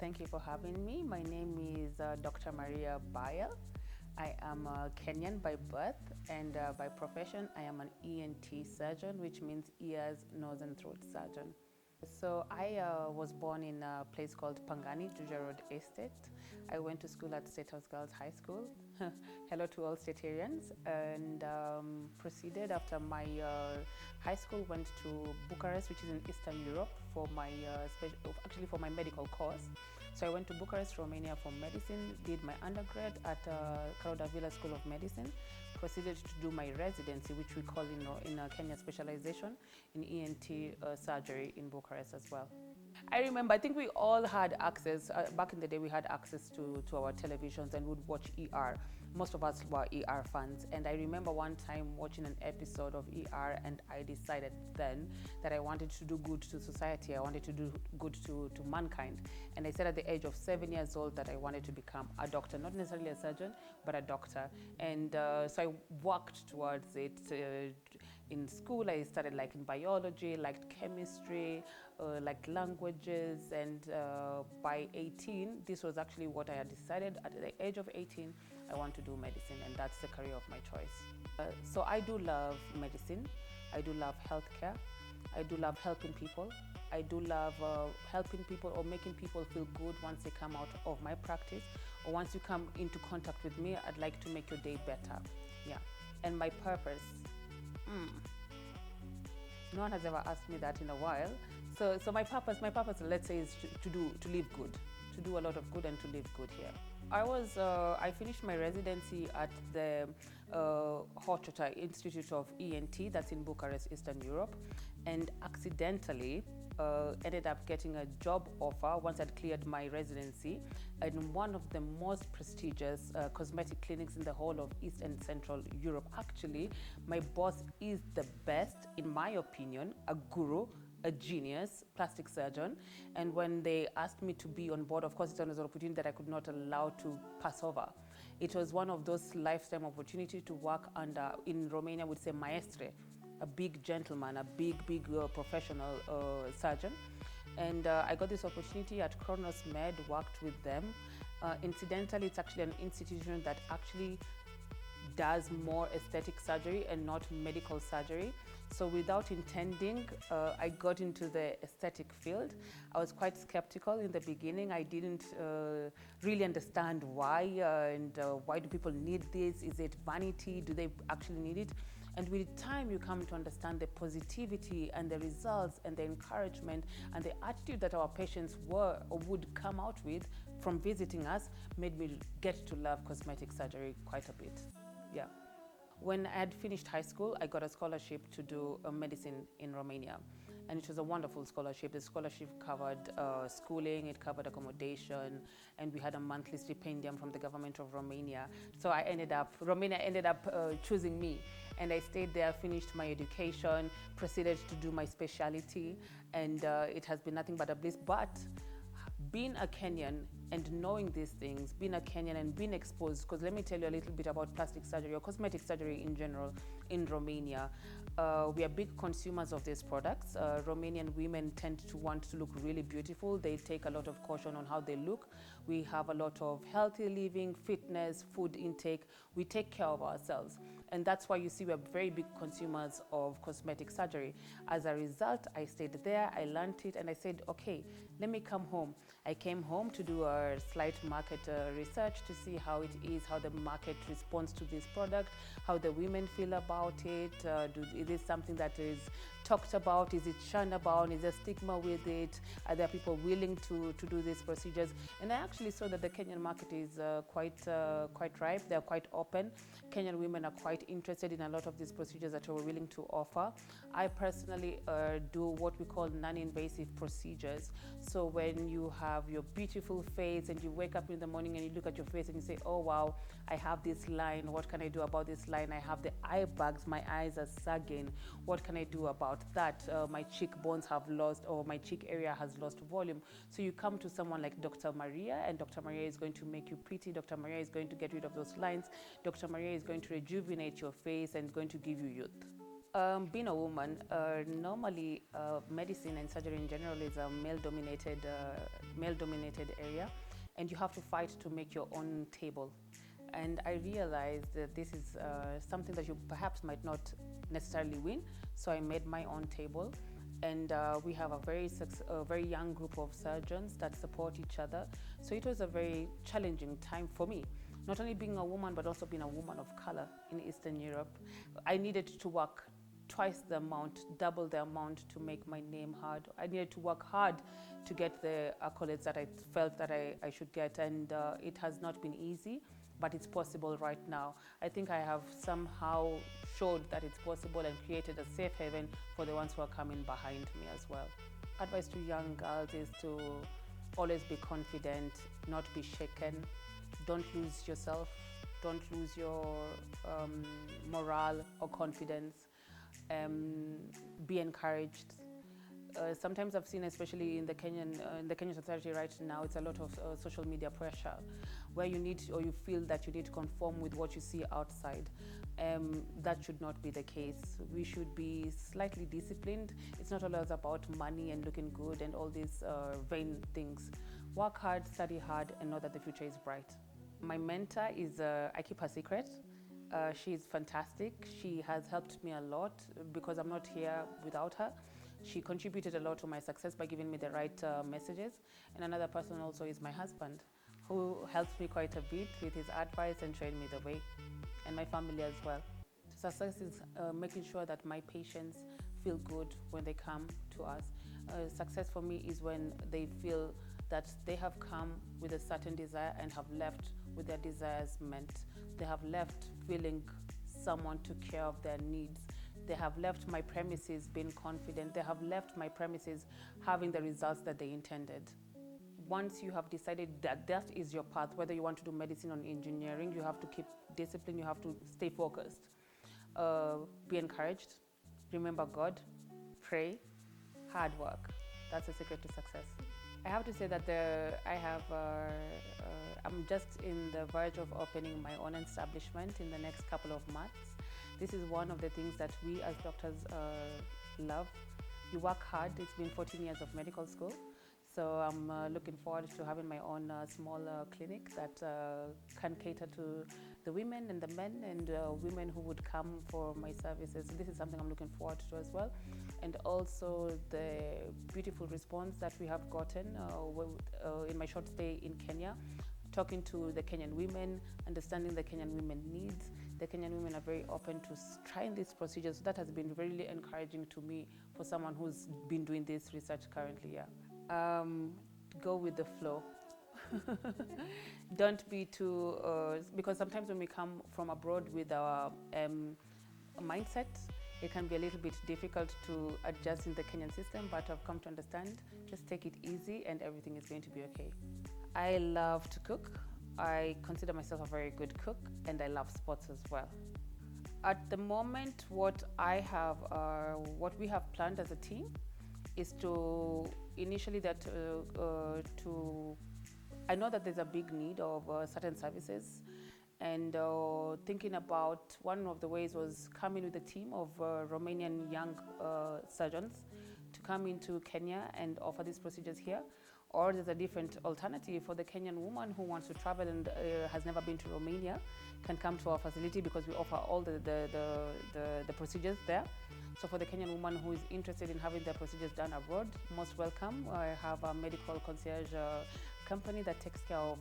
Thank you for having me. My name is Dr. Maria Bayerl. I am a Kenyan by birth and by profession I am an ENT surgeon, which means ears, nose and throat surgeon. So I was born in a place called Pangani, Juja Road Estate. I went to school at State House Girls High School. Hello to all Statarians. And proceeded after my high school, went to Bucharest, which is in Eastern Europe, for my for my medical course. So I went to Bucharest, Romania for medicine, did my undergrad at Villa School of Medicine, proceeded to do my residency, which we call in Kenya specialization in ENT surgery in Bucharest as well. I remember, I think we all had access, back in the day we had access to our televisions and would watch ER. Most of us were ER fans, and I remember one time watching an episode of ER and I decided then that I wanted to do good to society, I wanted to do good to mankind. And I said at the age of 7 years old that I wanted to become a doctor, not necessarily a surgeon, but a doctor. And so I worked towards it. In school, I started liking biology, liked chemistry, liked languages, and by 18, this was actually what I had decided. At the age of 18, I want to do medicine, and that's the career of my choice. So I do love medicine. I do love healthcare. I do love helping people. I do love helping people or making people feel good once they come out of my practice, or once you come into contact with me, I'd like to make your day better. Yeah. And my purpose. No one has ever asked me that in a while. So my purpose, let's say, is to live good, to do a lot of good and to live good here. I finished my residency at the Othieno Institute of ENT, that's in Bucharest, Eastern Europe, and accidentally ended up getting a job offer once I'd cleared my residency in one of the most prestigious cosmetic clinics in the whole of East and Central Europe. Actually, my boss is the best, in my opinion, a guru, a genius plastic surgeon. And when they asked me to be on board, of course, it was an opportunity that I could not allow to pass over. It was one of those lifetime opportunities to work under, in Romania, we'd say maestre, a big gentleman, a big professional surgeon. And I got this opportunity at Kronos Med, worked with them. Incidentally, it's actually an institution that actually does more aesthetic surgery and not medical surgery. So without intending, I got into the aesthetic field. I was quite skeptical in the beginning. I didn't really understand why and why do people need this? Is it vanity? Do they actually need it? And with time, you come to understand the positivity and the results and the encouragement and the attitude that our patients were or would come out with from visiting us made me get to love cosmetic surgery quite a bit. Yeah. When I had finished high school, I got a scholarship to do medicine in Romania. And it was a wonderful scholarship. The scholarship covered schooling, it covered accommodation, and we had a monthly stipendium from the government of Romania. So Romania ended up choosing me. And I stayed there, finished my education, proceeded to do my specialty, and it has been nothing but a bliss. But being a Kenyan and knowing these things, being a Kenyan and being exposed, because let me tell you a little bit about plastic surgery or cosmetic surgery in general in Romania. We are big consumers of these products. Romanian women tend to want to look really beautiful. They take a lot of caution on how they look. We have a lot of healthy living, fitness, food intake. We take care of ourselves. And that's why you see we're very big consumers of cosmetic surgery. As a result, I stayed there, I learned it, and I said, okay, let me come home. I came home to do a slight market research to see how it is, how the market responds to this product, how the women feel about it. Is it something that is talked about? Is it shunned about? Is there stigma with it? Are there people willing to do these procedures? And I actually saw that the Kenyan market is quite ripe. They're quite open. Kenyan women are quite interested in a lot of these procedures that we're willing to offer. I personally do what we call non-invasive procedures. So when you have your beautiful face and you wake up in the morning and you look at your face and you say, oh wow, I have this line, what can I do about this line? I have the eye bags, my eyes are sagging, what can I do about that? My cheekbones have lost, or my cheek area has lost volume. So you come to someone like Dr. Maria, and Dr. Maria is going to make you pretty. Dr. Maria is going to get rid of those lines. Dr. Maria is going to rejuvenate your face and going to give you youth. Being a woman, normally medicine and surgery in general is a male-dominated area, and you have to fight to make your own table. And I realized that this is something that you perhaps might not necessarily win. So I made my own table, and we have a very young group of surgeons that support each other. So it was a very challenging time for me, not only being a woman, but also being a woman of color in Eastern Europe. I needed to work twice the amount, double the amount to make my name heard. I needed to work hard to get the accolades that I felt that I should get, and it has not been easy, but it's possible right now. I think I have somehow showed that it's possible and created a safe haven for the ones who are coming behind me as well. Advice to young girls is to always be confident, not be shaken, don't lose yourself, don't lose your morale or confidence. Be encouraged. Sometimes I've seen, especially in the Kenyan society right now, it's a lot of social media pressure, where you need or you feel that you need to conform with what you see outside. That should not be the case. We should be slightly disciplined. It's not always about money and looking good and all these vain things. Work hard, study hard, and know that the future is bright. My mentor is, I keep her secret. She's fantastic. She has helped me a lot because I'm not here without her. She contributed a lot to my success by giving me the right messages. And another person also is my husband, who helps me quite a bit with his advice and showing me the way, and my family as well. Success is making sure that my patients feel good when they come to us. Success for me is when they feel that they have come with a certain desire and have left with their desires met. They have left feeling someone took care of their needs. They have left my premises being confident. They have left my premises having the results that they intended. Once you have decided that that is your path, whether you want to do medicine or engineering, you have to keep discipline, you have to stay focused. Be encouraged, remember God, pray, hard work. That's the secret to success. I have to say that I'm just in the verge of opening my own establishment in the next couple of months. This is one of the things that we as doctors love. You work hard. It's been 14 years of medical school. So I'm looking forward to having my own small clinic that can cater to the women and the men and women who would come for my services. So this is something I'm looking forward to as well. And also the beautiful response that we have gotten in my short stay in Kenya, talking to the Kenyan women, understanding the Kenyan women needs. The Kenyan women are very open to trying these procedures. So that has been really encouraging to me for someone who's been doing this research currently. Go with the flow. Don't be too, because sometimes when we come from abroad with our mindset, it can be a little bit difficult to adjust in the Kenyan system, but I've come to understand, just take it easy and everything is going to be okay. I love to cook. I consider myself a very good cook, and I love sports as well. At the moment, what we have planned as a team is to initially I know that there's a big need of certain services, and thinking about one of the ways was coming with a team of Romanian young surgeons to come into Kenya and offer these procedures here. Or there's a different alternative for the Kenyan woman who wants to travel and has never been to Romania, can come to our facility because we offer all the procedures there. So for the Kenyan woman who is interested in having their procedures done abroad, most welcome. I have a medical concierge company that takes care of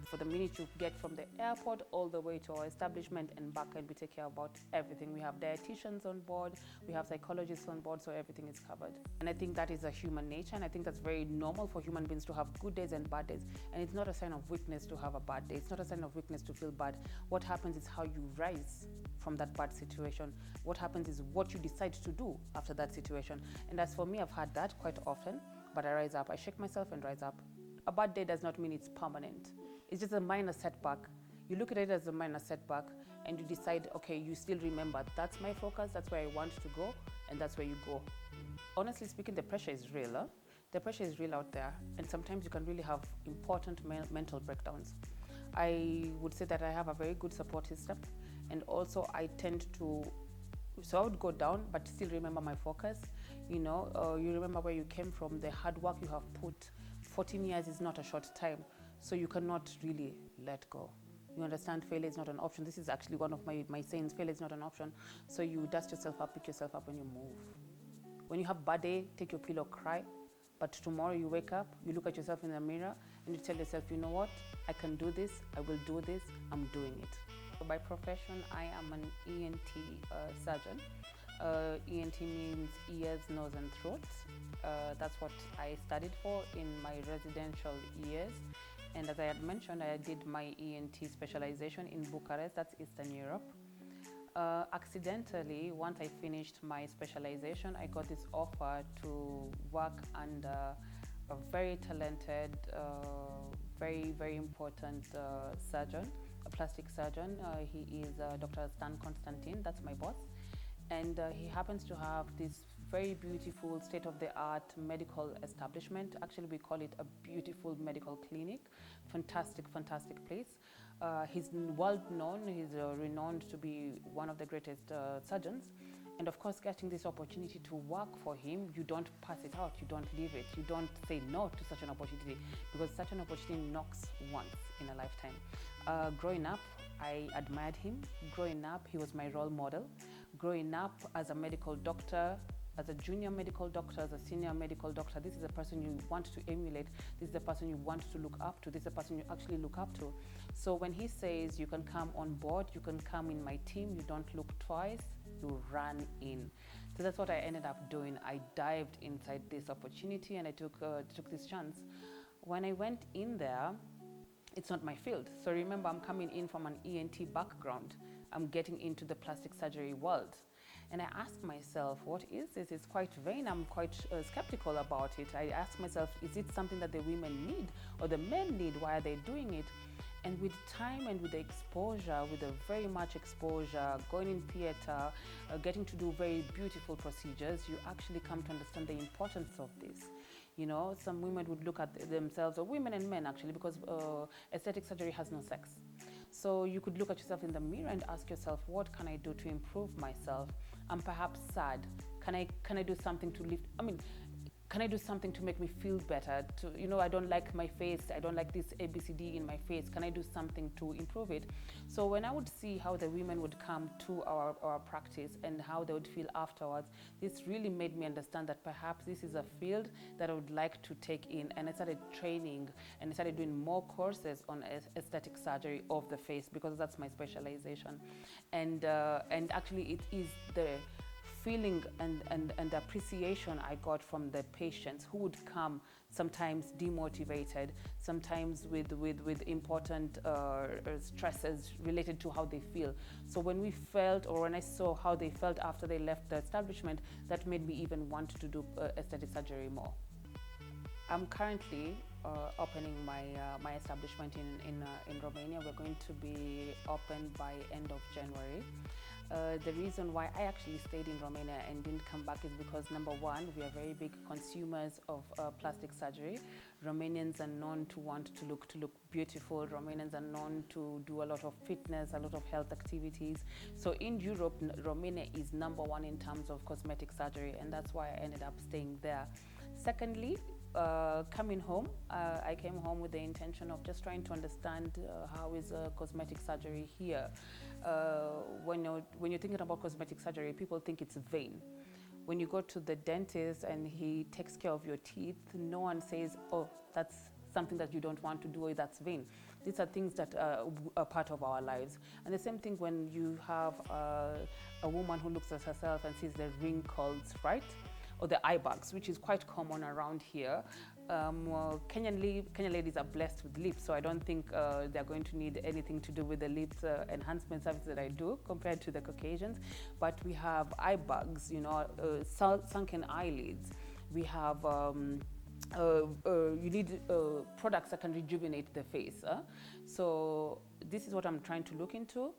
for the minute you get from the airport all the way to our establishment and back, and we take care about everything. We have dietitians on board, we have psychologists on board, so everything is covered. And I think that is a human nature, and I think that's very normal for human beings to have good days and bad days. And it's not a sign of weakness to have a bad day. It's not a sign of weakness to feel bad. What happens is how you rise from that bad situation. What happens is what you decide to do after that situation. And as for me, I've had that quite often, but I rise up. I shake myself and rise up. A bad day does not mean it's permanent. It's just a minor setback. You look at it as a minor setback and you decide, okay, you still remember, that's my focus, that's where I want to go, and that's where you go. Honestly speaking, the pressure is real. Huh? The pressure is real out there, and sometimes you can really have important mental breakdowns. I would say that I have a very good support system, and also I tend to So I would go down, but still remember my focus. You remember where you came from, the hard work you have put. 14 years is not a short time, so you cannot really let go. You understand, failure is not an option. This is actually one of my sayings, failure is not an option. So you dust yourself up, pick yourself up when you move. When you have a bad day, take your pillow, cry. But tomorrow you wake up, you look at yourself in the mirror, and you tell yourself, you know what, I can do this, I will do this, I'm doing it. By profession, I am an ENT surgeon. ENT means ears, nose, and throat. That's what I studied for in my residential years. And as I had mentioned, I did my ENT specialization in Bucharest, that's Eastern Europe. Accidentally, once I finished my specialization, I got this offer to work under a very talented, very, very important surgeon, a plastic surgeon. He is Dr. Stan Constantine, that's my boss. And he happens to have this very beautiful state-of-the-art medical establishment. Actually, we call it a beautiful medical clinic. Fantastic, fantastic place. He's world known, he's renowned to be one of the greatest surgeons. And of course, getting this opportunity to work for him, you don't pass it out, you don't leave it, you don't say no to such an opportunity, because such an opportunity knocks once in a lifetime. Growing up, I admired him. Growing up, he was my role model. Growing up as a medical doctor, as a junior medical doctor, as a senior medical doctor, this is the person you want to emulate. This is the person you want to look up to. This is the person you actually look up to. So when he says you can come on board, you can come in my team, you don't look twice, you run in. So that's what I ended up doing. I dived inside this opportunity and I took this chance. When I went in there, it's not my field. So remember, I'm coming in from an ENT background. I'm getting into the plastic surgery world. And I asked myself, what is this? It's quite vain. I'm quite skeptical about it. I asked myself, is it something that the women need or the men need? Why are they doing it? And with time and with the exposure, with the very much exposure, going in theater, getting to do very beautiful procedures, you actually come to understand the importance of this. You know, some women would look at themselves, or women and men actually, because aesthetic surgery has no sex. So you could look at yourself in the mirror and ask yourself, what can I do to improve myself? I'm perhaps sad. Can I do something to lift? Can I do something to make me feel better? I don't like my face. I don't like this ABCD in my face. Can I do something to improve it? So when I would see how the women would come to our practice and how they would feel afterwards, this really made me understand that perhaps this is a field that I would like to take in. And I started training and I started doing more courses on aesthetic surgery of the face, because that's my specialization. And actually it is the feeling and appreciation I got from the patients who would come sometimes demotivated, sometimes with important stresses related to how they feel. So when I saw how they felt after they left the establishment, that made me even want to do aesthetic surgery more. I'm currently opening my establishment in Romania. We're going to be open by end of January. The reason why I actually stayed in Romania and didn't come back is because, number one, we are very big consumers of plastic surgery. Romanians are known to want to look beautiful. Romanians are known to do a lot of fitness, a lot of health activities. So in Europe, Romania is number one in terms of cosmetic surgery, and that's why I ended up staying there. Secondly, coming home, I came home with the intention of just trying to understand how is cosmetic surgery here. When you're thinking about cosmetic surgery, people think it's vain. When you go to the dentist and he takes care of your teeth, no one says, oh, that's something that you don't want to do, or that's vain. These are things that are part of our lives. And the same thing when you have a woman who looks at herself and sees the wrinkles, right? Or the eye bags, which is quite common around here. Kenyan ladies are blessed with lips, so I don't think they're going to need anything to do with the lips enhancement service that I do compared to the Caucasians. But we have eye bags, sunken eyelids. We have you need products that can rejuvenate the face. So this is what I'm trying to look into.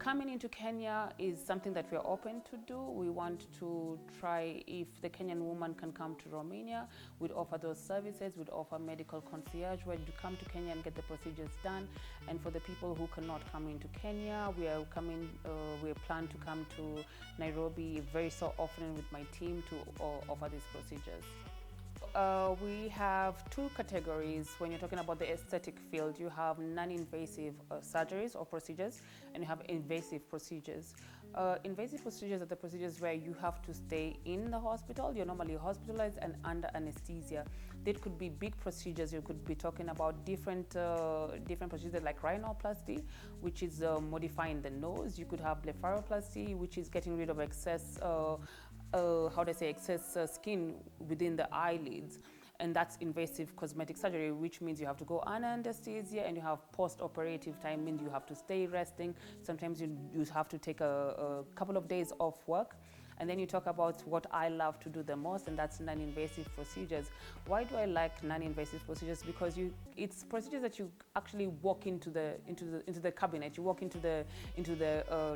Coming into Kenya is something that we are open to do. We want to try if the Kenyan woman can come to Romania. We'd offer those services. We'd offer medical concierge where you come to Kenya and get the procedures done. And for the people who cannot come into Kenya, we plan to come to Nairobi very so often with my team to offer these procedures. We have two categories when you're talking about the aesthetic field. You have non-invasive surgeries or procedures, and you have invasive procedures. Invasive procedures are the procedures where you have to stay in the hospital. You're normally hospitalized and under anesthesia. They could be big procedures. You could be talking about different procedures like rhinoplasty, which is modifying the nose. You could have blepharoplasty, which is getting rid of excess excess skin within the eyelids, and that's invasive cosmetic surgery, which means you have to go under anesthesia and you have post-operative time, means you have to stay resting. Sometimes you have to take a couple of days off work. And then you talk about what I love to do the most, and that's non-invasive procedures. Why do I like non-invasive procedures? Because it's procedures that you actually walk into the cabinet. You walk into the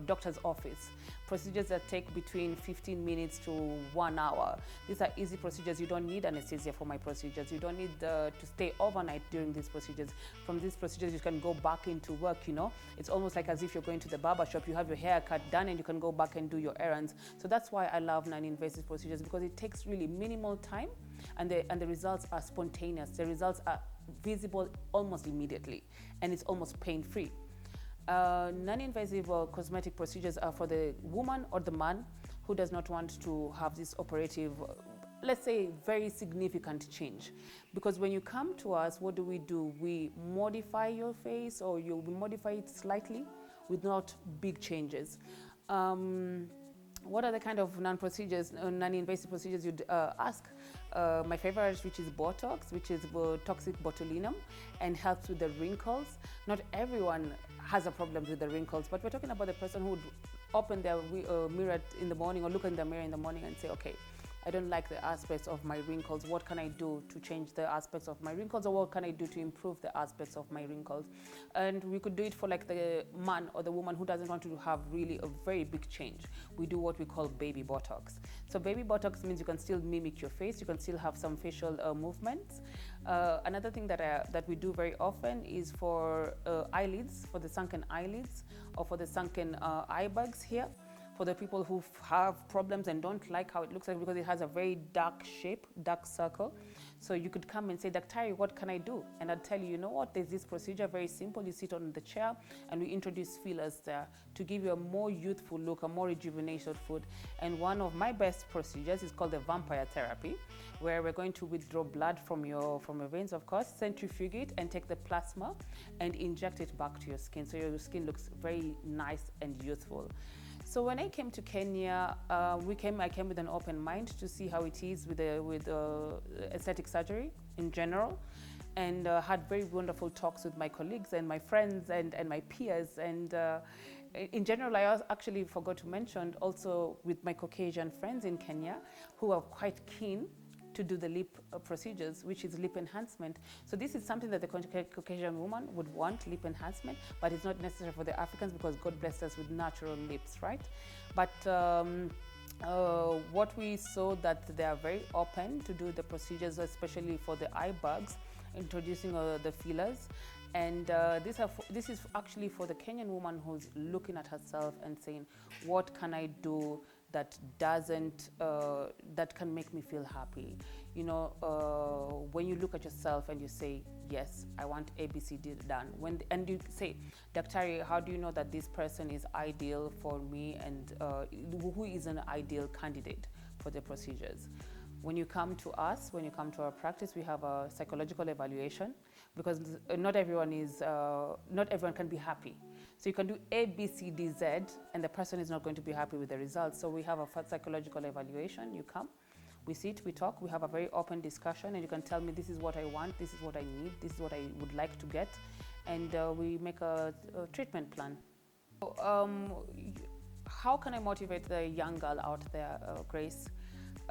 doctor's office. Procedures that take between 15 minutes to 1 hour. These are easy procedures. You don't need anesthesia for my procedures. You don't need to stay overnight during these procedures. From these procedures, you can go back into work. It's almost like as if you're going to the barber shop. You have your hair cut done, and you can go back and do your errands. So that's why I love non-invasive procedures, because it takes really minimal time, and the results are spontaneous. The results are visible almost immediately, and it's almost pain-free. Non-invasive cosmetic procedures are for the woman or the man who does not want to have this operative, let's say, very significant change. Because when you come to us, what do? We modify your face, or you modify it slightly without big changes. What are the kind of non-invasive procedures you'd ask? My favorite, which is Botox, which is toxic botulinum, and helps with the wrinkles. Not everyone has a problem with the wrinkles, but we're talking about the person who would open their mirror in the morning, or look in the mirror in the morning and say, okay, I don't like the aspects of my wrinkles. What can I do to change the aspects of my wrinkles, or what can I do to improve the aspects of my wrinkles? And we could do it for like the man or the woman who doesn't want to have really a very big change. We do what we call baby Botox. So baby Botox means you can still mimic your face. You can still have some facial movements. Another thing that we do very often is for eyelids, for the sunken eyelids, or for the sunken eye bags here. For the people who have problems and don't like how it looks like, because it has a very dark shape, dark circle. So you could come and say, Daktari, what can I do? And I'd tell you, you know what, there's this procedure, very simple. You sit on the chair and we introduce fillers there to give you a more youthful look, a more rejuvenated foot. And one of my best procedures is called the vampire therapy, where we're going to withdraw blood from your veins, of course, centrifuge it and take the plasma and inject it back to your skin. So your skin looks very nice and youthful. So when I came to Kenya, I came with an open mind to see how it is with aesthetic surgery in general, and had very wonderful talks with my colleagues and my friends and my peers. And in general, I actually forgot to mention also with my Caucasian friends in Kenya, who are quite keen to do the lip procedures, which is lip enhancement. So this is something that the Caucasian woman would want, lip enhancement, but it's not necessary for the Africans because God blessed us with natural lips, right? But what we saw that they are very open to do the procedures, especially for the eye bags, introducing the fillers. And this is actually for the Kenyan woman who's looking at herself and saying, what can I do that can make me feel happy? When you look at yourself and you say, yes, I want ABCD done. And you say, Daktari, how do you know that this person is ideal for me, and who is an ideal candidate for the procedures? When you come to us, when you come to our practice, we have a psychological evaluation, because not everyone can be happy. So you can do A, B, C, D, Z, and the person is not going to be happy with the results. So we have a psychological evaluation. You come, we sit, we talk, we have a very open discussion, and you can tell me, this is what I want, this is what I need, this is what I would like to get, and we make a treatment plan. How can I motivate the young girl out there, Grace?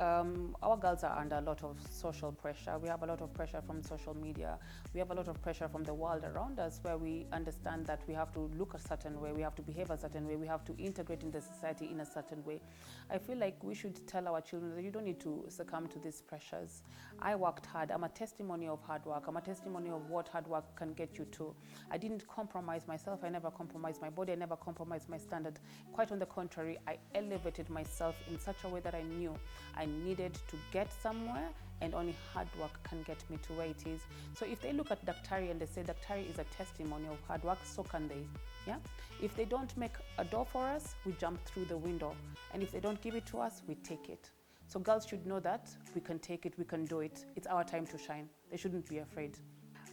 Our girls are under a lot of social pressure. We have a lot of pressure from social media. We have a lot of pressure from the world around us, where we understand that we have to look a certain way, we have to behave a certain way, we have to integrate in the society in a certain way. I feel like we should tell our children that you don't need to succumb to these pressures. I worked hard. I'm a testimony of hard work. I'm a testimony of what hard work can get you to. I didn't compromise myself. I never compromised my body. I never compromised my standard. Quite on the contrary, I elevated myself in such a way that I knew I needed to get somewhere, and only hard work can get me to where it is. So if they look at Daktari and they say Daktari is a testimony of hard work, so can they. Yeah? If they don't make a door for us, we jump through the window. And if they don't give it to us, we take it. So girls should know that we can take it, we can do it. It's our time to shine. They shouldn't be afraid.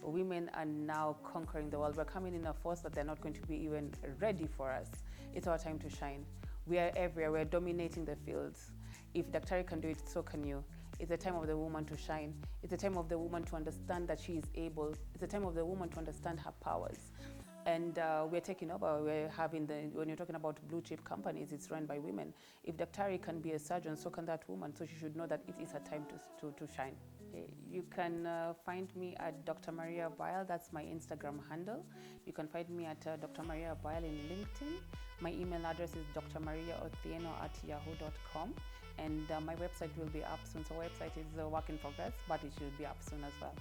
Women are now conquering the world. We're coming in a force that they're not going to be even ready for us. It's our time to shine. We are everywhere. We're dominating the fields. If Daktari can do it, so can you. It's the time of the woman to shine. It's the time of the woman to understand that she is able. It's the time of the woman to understand her powers. And we're taking over. We're having when you're talking about blue chip companies, it's run by women. If Daktari can be a surgeon, so can that woman. So she should know that it is her time to shine. You can find me at Dr. Maria Bayerl. That's my Instagram handle. You can find me at Dr. Maria Bayerl in LinkedIn. My email address is drmariaothieno@yahoo.com. And my website will be up soon. So website is a work in progress, but it should be up soon as well.